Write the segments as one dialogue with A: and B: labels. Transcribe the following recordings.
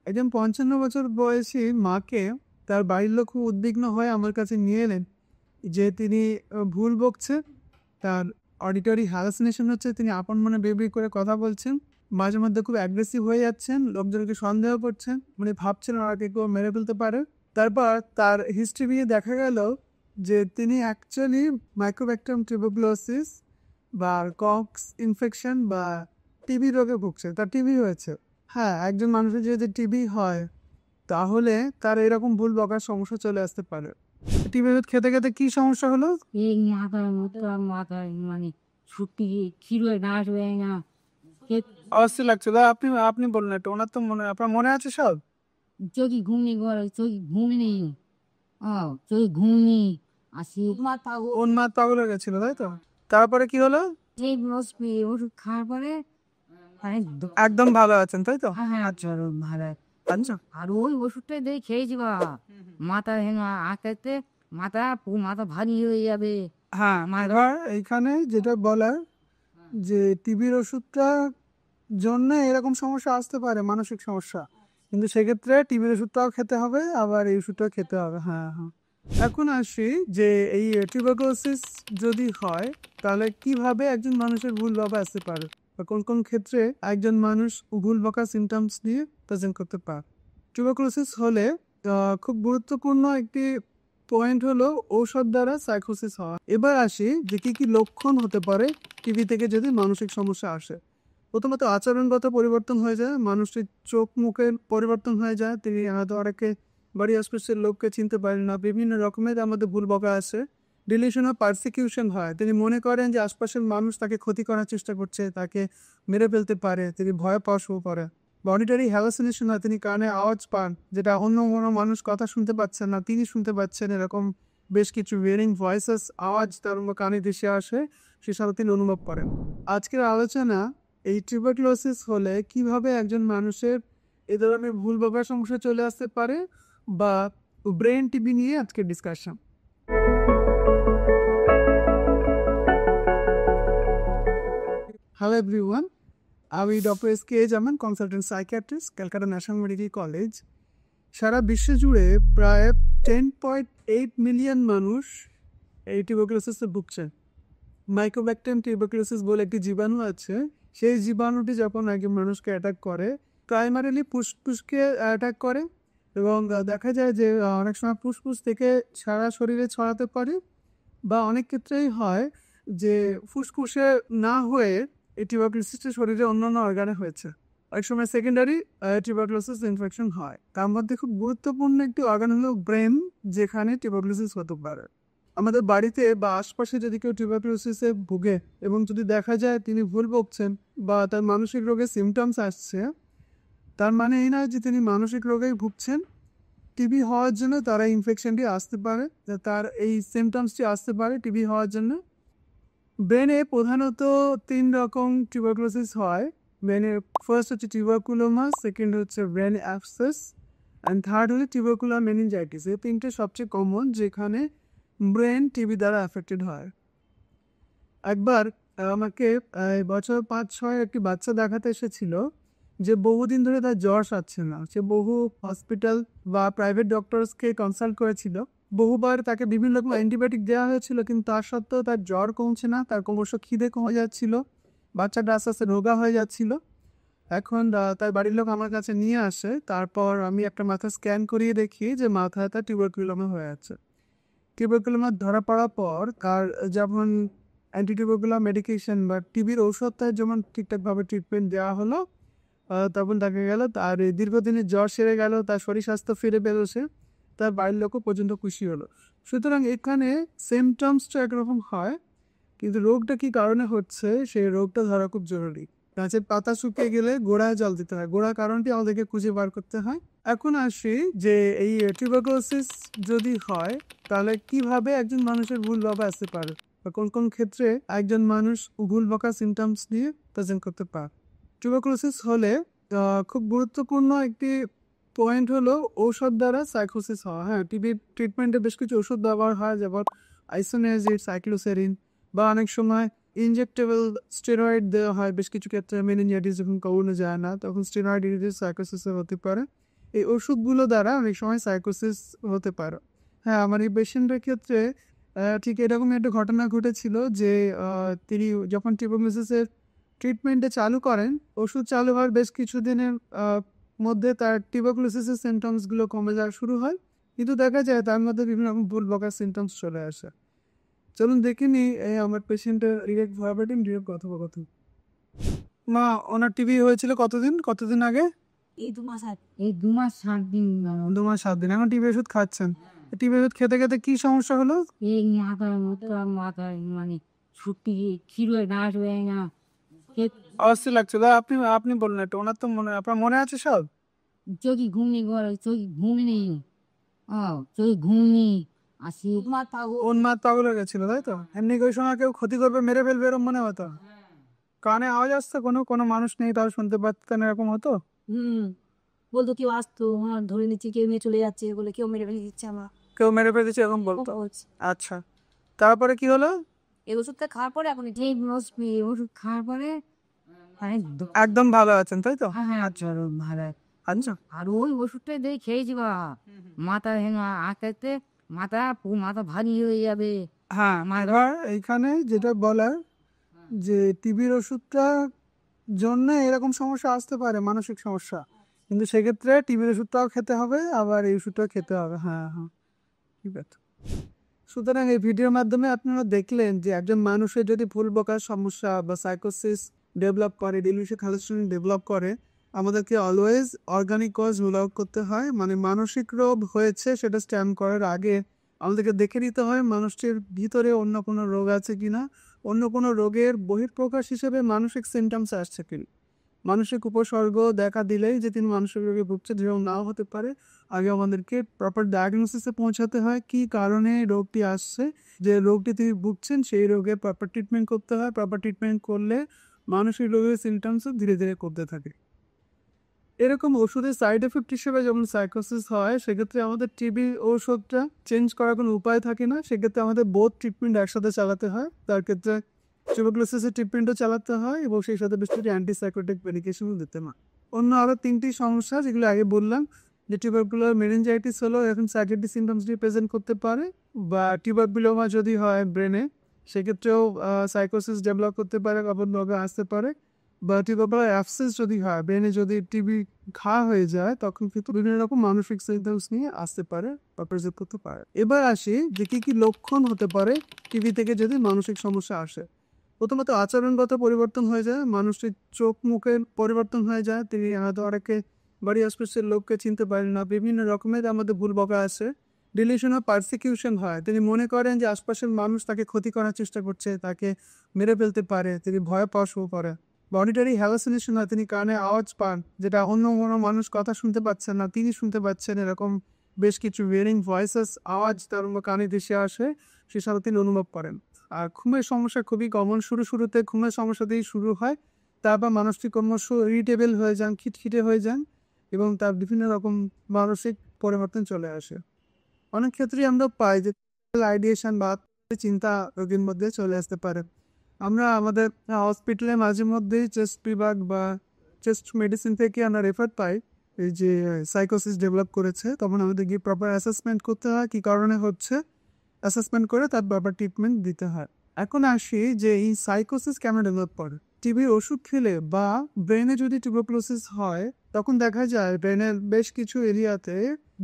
A: একজন 55 বছর বয়সী মাকে তার বাড়ির লোক খুব উদ্বিগ্ন হয়ে আমার কাছে নিয়ে এলেন যে তিনি ভুল বকছেন, তার অডিটরি হ্যালুসিনেশন হচ্ছে, তিনি আপন মনে বেবি করে কথা বলছেন, মাঝে মধ্যে খুব অ্যাগ্রেসিভ হয়ে যাচ্ছেন, লোকজনকে সন্দেহ করছেন, মানে ভাবছেন ওনাকে কেউ মেরে ফেলতে পারে। তারপর তার হিস্ট্রি নিয়ে দেখা গেল যে তিনি অ্যাকচুয়ালি মাইক্রোব্যাকটেরিয়াম টিউবারকুলোসিস বা কক্স ইনফেকশন বা টিবি রোগে ভুগছে, তার টিবি হয়েছে। হ্যাঁ, একজন মানুষের যদি টিবি হয় তাহলে তার এরকম ভুল বকার সমস্যা চলে আসতে পারে। টিবি ওষুধ খেতে খেতে কি সমস্যা হলো?
B: এই মাথায় মানে ছুটি খিরোয় নাচ হয়ে না
A: অস্থির লাগছিল। আপনি আপনি বললেন এটা, ওনার তো মনে, আপনার মনে আছে সব?
B: চোখে ঘুমনি করে চোখে ঘুম নেই চোখে ঘুমনি আসি
A: উন্মাদ পাগল হয়ে গেছিল, তাই তো? তারপরে কি হলো?
B: এই ওষুধ খাওয়ার পরে
A: একদম ভালো আছেন, তাই তো?
B: হ্যাঁ চলো ভালো।
A: আচ্ছা,
B: আর ওই ওষুধটাই দিয়ে খেয়েছি বা মাথা হেনা আঁকাতে মাথা মাথা ভারী হয়ে যাবে।
A: হ্যাঁ, এবার এইখানে যেটা বলার যে টিবির ওষুধটা জন্য এরকম সমস্যা আসতে পারে, মানসিক সমস্যা, কিন্তু সেক্ষেত্রে টিবির ওষুধটাও খেতে হবে, আবার এই ওষুধটাও খেতে হবে। হ্যাঁ হ্যাঁ। এখন আসি যে এই টিউবারকুলোসিস যদি হয় তাহলে কিভাবে একজন মানুষের ভুল ভাবে আসতে পারে, বা কোন কোন ক্ষেত্রে একজন মানুষ ভুল বকা সিমটমস নিয়ে প্রেজেন্ট করতে পারে। টিউবারকুলোসিস হলে খুব গুরুত্বপূর্ণ একটি পয়েন্ট হলো ঔষধ দ্বারা সাইকোসিস হওয়া। এবার আসি যে কি কি লক্ষণ হতে পারে টিবি থেকে যদি মানসিক সমস্যা আসে। প্রথমত আচরণগত পরিবর্তন হয়ে যায়, মানুষের চোখ মুখের পরিবর্তন হয়ে যায়, তিনি হয়তো অনেকে বাড়ি আশপাশের লোককে চিনতে পারেন না, বিভিন্ন রকমের আমাদের ভুল বকা আছে। ডিলিশন অফ পারসিকিউশন হয়, তিনি মনে করেন যে আশপাশের মানুষ তাকে ক্ষতি করার চেষ্টা করছে, তাকে মেরে ফেলতে পারে, তিনি ভয় পাওয়া শুরু করে। অডিটরি হ্যালুসিনেশন হয়, তিনি কানে আওয়াজ পান যেটা অন্য কোনো মানুষ কথা শুনতে পাচ্ছেন না, তিনি শুনতে পাচ্ছেন, এরকম বেশ কিছু ওয়েরিং ভয়েসেস আওয়াজ তার কানে ভেসে আসে, সেসব তিনি অনুভব করেন। আজকের আলোচনা এই টিউবারকুলোসিস হলে কিভাবে একজন মানুষের এ ধরনের ভুল বকার সমস্যা চলে আসতে পারে, বা ব্রেন টিবি নিয়ে আজকের ডিসকাশন। হ্যালো এভরিওয়ান, আমি doctor S K. Zaman, consultant psychiatrist, Calcutta national medical college. সারা বিশ্ব জুড়ে প্রায় 10.8 মিলিয়ন মানুষ এই টিউবারকুলোসিসে ভুগছে। মাইক্রোব্যাকটেরিয়াম টিউবারকুলোসিস বলে একটি জীবাণু আছে, সেই জীবাণুটি যখন একজন মানুষকে অ্যাটাক করে, প্রাইমারিলি ফুসফুসকে অ্যাটাক করে, এবং দেখা যায় যে অনেক সময় ফুসফুস থেকে সারা শরীরে ছড়াতে পারে, বা অনেক ক্ষেত্রেই হয় যে ফুসফুসে না হয়ে এই টিউবারকুলোসিসটা শরীরে অন্যান্য অর্গানে হয়েছে। অনেক সময় সেকেন্ডারি টিউবারকুলোসিস ইনফেকশন হয়। তার মধ্যে খুব গুরুত্বপূর্ণ একটি অর্গান হলো ব্রেন, যেখানে টিউবারকুলোসিস হতে পারে। আমাদের বাড়িতে বা আশপাশে যদি কেউ টিউবারকুলোসিসে ভুগে এবং যদি দেখা যায় তিনি ভুল বকছেন বা তার মানসিক রোগের সিমটমস আসছে, তার মানে এই নয় যে তিনি মানসিক রোগেই ভুগছেন। টিবি হওয়ার জন্য তারা ইনফেকশনটি আসতে পারে, তার এই সিমটমসটি আসতে পারে টিবি হওয়ার জন্য। ব্রেনে প্রধানত 3 রকম টিউবারকুলোসিস হয়। ব্রেনে ফার্স্ট হচ্ছে টিউবারকুলোমা, সেকেন্ড হচ্ছে ব্রেন অ্যাবসেস, অ্যান্ড থার্ড হচ্ছে টিউবারকুলার মেনিনজাইটিস। এই তিনটে সবচেয়ে কমন যেখানে ব্রেন টিবি দ্বারা অ্যাফেক্টেড হয়। একবার আমাকে বছর 5-6 একটি বাচ্চা দেখাতে এসেছিল যে বহুদিন ধরে তার জ্বর সারছে না। সে বহু হসপিটাল বা প্রাইভেট ডক্টরসকে কনসাল্ট করেছিল, বহুবার তাকে বিভিন্ন রকম অ্যান্টিবায়োটিক দেওয়া হয়েছিল, কিন্তু তার সত্ত্বেও তার জ্বর কমছে না, তার ক্রমশ খিদে কমে যাচ্ছিল, বাচ্চাটা আস্তে আস্তে রোগা হয়ে যাচ্ছিল। এখন তার বাড়ির লোক আমার কাছে নিয়ে আসে, তারপর আমি একটা মাথা স্ক্যান করিয়ে দেখি যে মাথায় তার টিউবারকুলোমা হয়ে আছে। টিউবারকুলোমা ধরা পড়ার পর তার যেমন অ্যান্টিটিউবারকুলার মেডিকেশন বা টিবির ঔষধটা যেমন ঠিকঠাকভাবে ট্রিটমেন্ট দেওয়া হলো, তখন দেখা গেল তার এই দীর্ঘদিনের জ্বর সেরে গেল, তার শরীর স্বাস্থ্য ফিরে পেয়েছে, তার বাড়ির লোকও পর্যন্ত খুশি হলো। সুতরাং এখানে সিমটমসটা একরকম হয়, কিন্তু রোগটা কি কারণে হচ্ছে সেই রোগটা ধরা খুব জরুরি। গাছের পাতা শুকিয়ে গেলে গোড়ায় জল দিতে হয়, গোড়ার কারণটি আমাদেরকে খুঁজে বার করতে হয়। এখন আসি যে এই টিউবারকুলোসিস যদি হয় তাহলে কিভাবে একজন মানুষের ভুল ভাবে আসতে পারে, বা কোন কোন ক্ষেত্রে একজন মানুষ ভুল বকা সিমটমস নিয়ে প্রেজেন্ট করতে পারে। টিউবারকুলোসিস হলে খুব গুরুত্বপূর্ণ একটি পয়েন্ট হলো ঔষধ দ্বারা সাইকোসিস হওয়া। হ্যাঁ, টিবির ট্রিটমেন্টে বেশ কিছু ওষুধ ব্যবহার হয়, যেমন আইসোনিয়াজিড, সাইক্লোসেরিন, বা অনেক সময় ইনজেক্টেবল স্টেরয়েড দেওয়া হয়। বেশ কিছু ক্ষেত্রে মেনিনজাইটিস যখন কমানো যায় না, তখন স্টেরয়েড ইনজেক্ট সাইকোসিসে হতে পারে। এই ওষুধগুলো দ্বারা অনেক সময় সাইকোসিস হতে পারে। হ্যাঁ, আমার এই পেশেন্টের ক্ষেত্রে ঠিক এরকমই একটা ঘটনা ঘটেছিল যে তিনি যখন টিউবারকুলোসিসের ট্রিটমেন্টে চালু করেন, ওষুধ চালু হওয়ার বেশ কিছুদিনের মধ্যে তার টিউবারকুলোসিসের সিমটমসগুলো কমে যাওয়া শুরু হয়, কিন্তু দেখা যায় তার মধ্যে বিভিন্ন রকম ভুল বকার সিমটমস চলে আসে। চলুন দেখে নিই এই আমার পেশেন্টের ডিরেক্ট ভার্বাটিম ডিরেক্ট কথোপকথন। মা, ওনার টিবি হয়েছিল কতদিন আগে?
B: এই 2 মাস 7 দিন
A: 2 মাস 7 দিন। এখন টিবি ওষুধ খাচ্ছেন? টিবি ওষুধ খেতে খেতে কি সমস্যা হলো?
B: এই মাথায় মানে ছুটি খিরোয় নাচ হয়ে না
A: অস্থির লাগছিল। আপনি বললেন একটু, ওনার তো আপনার মনে আছে সব?
B: চোখে ঘুমনি করে চোখে ঘুমনি চোখে ঘুমনি আসি
A: উন্মাদ পাগল হয়ে গেছিল, তাই তো? এমনি ওই সময় কেউ ক্ষতি করবে, মেরে ফেলবে এরকম মনে হতো? কানে আওয়াজ আসতো, কোনো মানুষ নেই তাও শুনতে পারতেন, এরকম হতো?
C: বলতো কেউ আসতো, আমার ধরে নিচ্ছে, কেউ নিয়ে চলে যাচ্ছে বলে, কেউ মেরে ফেলে দিচ্ছে আমার।
A: কেউ মেরে ফেলেছে এরকম বলতো? আচ্ছা, তারপরে কি হলো?
C: এই ওষুধটা খাওয়ার পরে এখন
B: এই ওষুধ খাওয়ার পরে মানে
A: একদম ভালো আছেন, তাই তো?
B: হ্যাঁ আচ্ছা ভালো
A: আচ্ছা,
B: আর ওই ওষুধটাই দিয়ে খেয়েছি বা মাথা হেঙা আঁকাতে মাথা ভারী হয়ে যাবে।
A: হ্যাঁ, এবার এইখানে যেটা বলার যে টিবির ওষুধটা জন্য এরকম সমস্যা আসতে পারে, মানসিক সমস্যা, কিন্তু সেক্ষেত্রে টিবির ওষুধটাও খেতে হবে, আবার এই ওষুধটাও খেতে হবে। হ্যাঁ হ্যাঁ, ঠিক আছে। সুতরাং এই ভিডিওর মাধ্যমে আপনারা দেখলেন যে একজন মানুষের যদি ভুল বকার সমস্যা বা সাইকোসিস ডেভেলপ করে, ডিলিউশন হ্যালুসিনেশন ডেভেলপ করে, আমাদেরকে always organic cause rule out করতে হয়। মানে মানসিক রোগ হয়েছে সেটা স্ট্যান্ড করার আগে আমাদেরকে দেখে নিতে হয় মানুষটির ভিতরে অন্য কোনো রোগ আছে কিনা, অন্য কোনো রোগের বহিঃপ্রকাশ হিসেবে মানসিক সিমটমস আসছে কিনা। মানসিক উপসর্গ দেখা দিলেই যে তিনি মানসিক রোগে ভুগছে, যেরকম নাও হতে পারে, আগে আমাদেরকে প্রপার ডায়াগনোসিসে পৌঁছাতে হয় কী কারণে রোগটি আসছে, যে রোগটি তিনি ভুগছেন সেই রোগে প্রপার ট্রিটমেন্ট করতে হয়। প্রপার ট্রিটমেন্ট করলে মানসিক রোগের সিমটমসও ধীরে ধীরে কমতে থাকে। এরকম ওষুধের সাইড এফেক্ট হিসেবে যেমন সাইকোসিস হয়, সেক্ষেত্রে আমাদের টিবি ওষুধটা চেঞ্জ করার কোনো উপায় থাকে না, সেক্ষেত্রে আমাদের বোথ ট্রিটমেন্ট একসাথে চালাতে হয়। তার ক্ষেত্রে টিউবারকুলোসিসের ট্রিটমেন্টও চালাতে হয় এবং সেই সাথে বেশ কিছু অ্যান্টিসাইকোটিক মেডিকেশনও দিতে হয়। অন্য আরও 3টি সমস্যা যেগুলো আগে বললাম, যে টিউবারকুলার মেনিনজাইটিস হলো এখন সাইকিয়াট্রিক সিমটমস রিপ্রেজেন্ট করতে পারে, বা টিউবারকুলোমা যদি হয় ব্রেনে, সেক্ষেত্রেও সাইকোসিস ডেভেলপ করতে পারে, আবার রোগ আসতে পারে। বা টিউবারকুলার অ্যাবসেস যদি হয় ব্রেনে, যদি টিবি ঘা হয়ে যায়, তখন কিন্তু বিভিন্ন রকম মানসিক সিমটমস নিয়ে আসতে পারে বা প্রেজেন্ট করতে পারে। এবার আসি যে কী কী লক্ষণ হতে পারে টিবি থেকে যদি মানসিক সমস্যা আসে। প্রথমত আচরণগত পরিবর্তন হয়ে যায়, মানুষটির চোখ মুখের পরিবর্তন হয়ে যায়, তিনি হয়তো অনেকে বাড়ি আশপাশের লোককে চিনতে পারেন না, বিভিন্ন রকমের আমাদের ভুল বকা আছে। ডিলিউশন অফ পারসিকিউশন হয়, তিনি মনে করেন যে আশপাশের মানুষ তাকে ক্ষতি করার চেষ্টা করছে, তাকে মেরে ফেলতে পারে, তিনি ভয় পাওয়া শুরু করে। অডিটরি হ্যালোসিনেশন হয়, তিনি কানে আওয়াজ পান যেটা অন্য কোনো মানুষ কথা শুনতে পাচ্ছেন না, তিনি শুনতে পাচ্ছেন, এরকম বেশ কিছু হিয়ারিং ভয়েসেস আওয়াজ তার কানে ভেসে আসে, সেসব তিনি অনুভব করেন। আর ঘুমের সমস্যা খুবই কমন, শুরুতে ঘুমের সমস্যা দিয়েই শুরু হয়, তারপর মানুষটি ক্রমশ ইরিটেবল হয়ে যান, খিটখিটে হয়ে যান এবং তার বিভিন্ন রকম মানসিক পরিবর্তন চলে আসে। অনেক ক্ষেত্রেই আমরা পাই যে আইডিয়েশন বা চিন্তা রোগীর মধ্যে চলে আসতে পারে। আমরা আমাদের হসপিটালে মাঝে মধ্যেই চেস্ট বিভাগ বা চেস্ট মেডিসিন থেকে আমরা রেফার পাই এই যে সাইকোসিস ডেভেলপ করেছে, তখন আমাদের গিয়ে প্রপার অ্যাসেসমেন্ট করতে হয় কী কারণে হচ্ছে, অ্যাসেসমেন্ট করে তার প্রপার ট্রিটমেন্ট দিতে হয়। এখন আসি যে এই সাইকোসিস কেন ডেভেলপ করে। টিবি ওষুধ খেলে বা ব্রেনে যদি টিউবারকুলোসিস হয়, তখন দেখা যায় ব্রেনের বেশ কিছু এরিয়াতে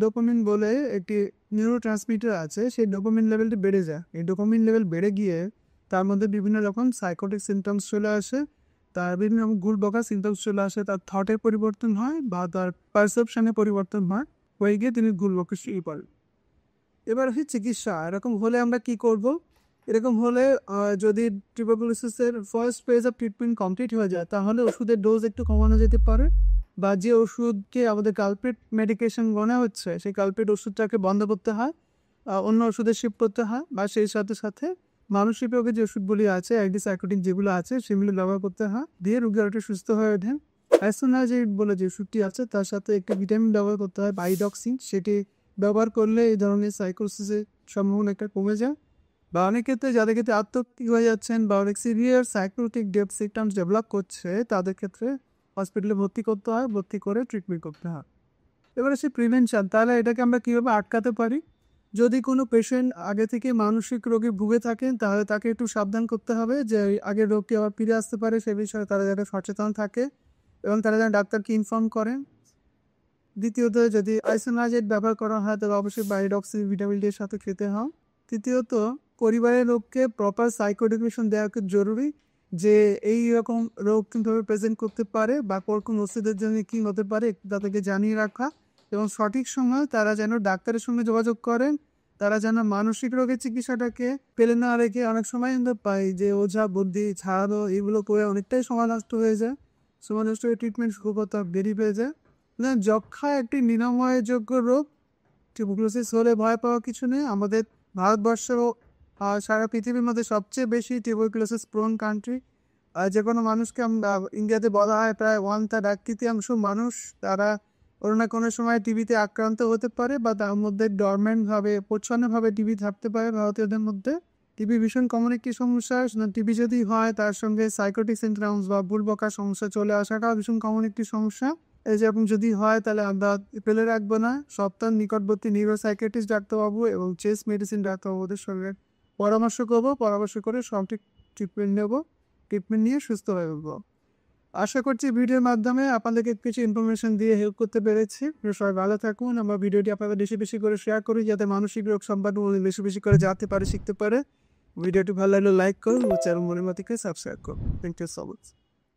A: ডোপামিন বলে একটি নিউরো ট্রান্সমিটার আছে, সেই ডোপামিন লেভেলটি বেড়ে যায়। এই ডোপামিন লেভেল বেড়ে গিয়ে তার মধ্যে বিভিন্ন রকম সাইকোটিক সিমটমস চলে আসে, তার বিভিন্ন রকম ভুল বকা সিমটমস চলে আসে, তার থটের পরিবর্তন হয় বা তার পারসেপশনে পরিবর্তন হয়, হয়ে গিয়ে তিনি ভুল বকা শুরু করেন। এবার হচ্ছে চিকিৎসা। এরকম হলে আমরা কি করব? এরকম হলে যদি টিউবারকুলোসিসের first phase of treatment complete হয়ে যায়, তাহলে ওষুধের ডোজ একটু কমানো যেতে পারে, বা যে ওষুধকে আমাদের কালপ্রিট মেডিকেশন মনে হচ্ছে সেই কালপ্রিট ওষুধটাকে বন্ধ করতে হয়, অন্য ওষুধে শিফট করতে হয়, বা সেই সাথে সাথে মানসিক রোগের যে ওষুধগুলি আছে, অ্যান্টিসাইকোটিক যেগুলো আছে, সেগুলো ব্যবহার করতে হয়, দিয়ে রোগী আরেকটু সুস্থ হয়ে ওঠেন। অ্যাসোনাজিড বলে যে ওষুধটি আছে, তার সাথে একটি ভিটামিন ব্যবহার করতে হয়, বাইডক্সিন, সেটি ব্যবহার করলে এই ধরনের সাইকোসিসের সম্ভাবনা একটা কমে যায়। বা অনেক ক্ষেত্রে যাদের ক্ষেত্রে আত্মহত্যা হয়ে যাচ্ছেন বা অনেক সিভিয়ার সাইকোটিক সিমটমস ডেভেলপ করছে, তাদের ক্ষেত্রে হসপিটালে ভর্তি করতে হয়, ভর্তি করে ট্রিটমেন্ট করতে হয়। এবার আসে প্রিভেনশন, তাহলে এটাকে আমরা কীভাবে আটকাতে পারি। যদি কোনো পেশেন্ট আগে থেকে মানসিক রোগে ভুগে থাকেন তাহলে তাকে একটু সাবধান করতে হবে যে আগের রোগটি আবার ফিরে আসতে পারে সে বিষয়ে তারা যাতে সচেতন থাকে এবং তারা যেন ডাক্তারকে ইনফর্ম করেন। দ্বিতীয়ত, যদি আইসোনাইজেট ব্যবহার করা হয় তাহলে অবশ্যই বাইডক্সি ভিটামিন ডি এর সাথে খেতে হয়। তৃতীয়ত, পরিবারের লোককে প্রপার সাইকো এডুকেশন দেওয়া খুব জরুরি যে এই রকম রোগ কীভাবে প্রেজেন্ট করতে পারে বা কোন ওষুধের জন্য কী হতে পারে তাদেরকে জানিয়ে রাখা এবং সঠিক সময় তারা যেন ডাক্তারের সঙ্গে যোগাযোগ করেন। তারা যেন মানসিক রোগের চিকিৎসাটাকে ফেলে না রেখে, অনেক সময় আমরা পাই যে ওঝা বুদ্ধি ছাড়ানো এগুলো করে অনেকটাই সময় নষ্ট হয়ে যায়, সময় নষ্ট হয়ে ট্রিটমেন্ট শুরু করতে দেরি হয়ে যায়। না, যক্ষা একটি নিরাময়যোগ্য রোগ। টিউবারকুলোসিস হলে ভয় পাওয়া কিছু নেই। আমাদের ভারতবর্ষ আর সারা পৃথিবীর মধ্যে সবচেয়ে বেশি টিউবারকুলোসিস প্রোন কান্ট্রি। আর যে কোনো মানুষকে আমরা ইন্ডিয়াতে বলা হয় প্রায় 1/3 মানুষ তারা কোনো না কোনো সময় টিবিতে আক্রান্ত হতে পারে বা তার মধ্যে ডরমেন্টভাবে প্রচ্ছন্নভাবে টিবি থাকতে পারে ভারতীয়দের মধ্যে। টিবি ভীষণ কমন একটি সমস্যা। টিবি যদি হয় তার সঙ্গে সাইকোটিক সিনড্রোমস বা ভুল বকার সমস্যা চলে আসাটাও ভীষণ কমন একটি সমস্যা। এই যেরকম যদি হয় তাহলে আমরা ফেলে রাখবো না, সপ্তাহ নিকটবর্তী নিউরোসাইকিয়াট্রিস্ট ডাক্তারবাবু এবং চেস্ট মেডিসিন ডাক্তারবাবুদের সঙ্গে পরামর্শ করবো, পরামর্শ করে সঠিক ট্রিটমেন্ট নেব, ট্রিটমেন্ট নিয়ে সুস্থ হয়ে উঠবো। আশা করছি ভিডিওর মাধ্যমে আপনাদেরকে কিছু ইনফরমেশন দিয়ে হেল্প করতে পেরেছি। সবাই ভালো থাকুন। আমার ভিডিওটি আপনাদের বেশি বেশি করে শেয়ার করি যাতে মানসিক রোগ সম্পর্কে বেশি বেশি করে জানতে পারে, শিখতে পারে। ভিডিওটি ভালো লাগলে লাইক করুন ও চ্যানেল মনের মতিকে সাবস্ক্রাইব করুন। Thank you so much.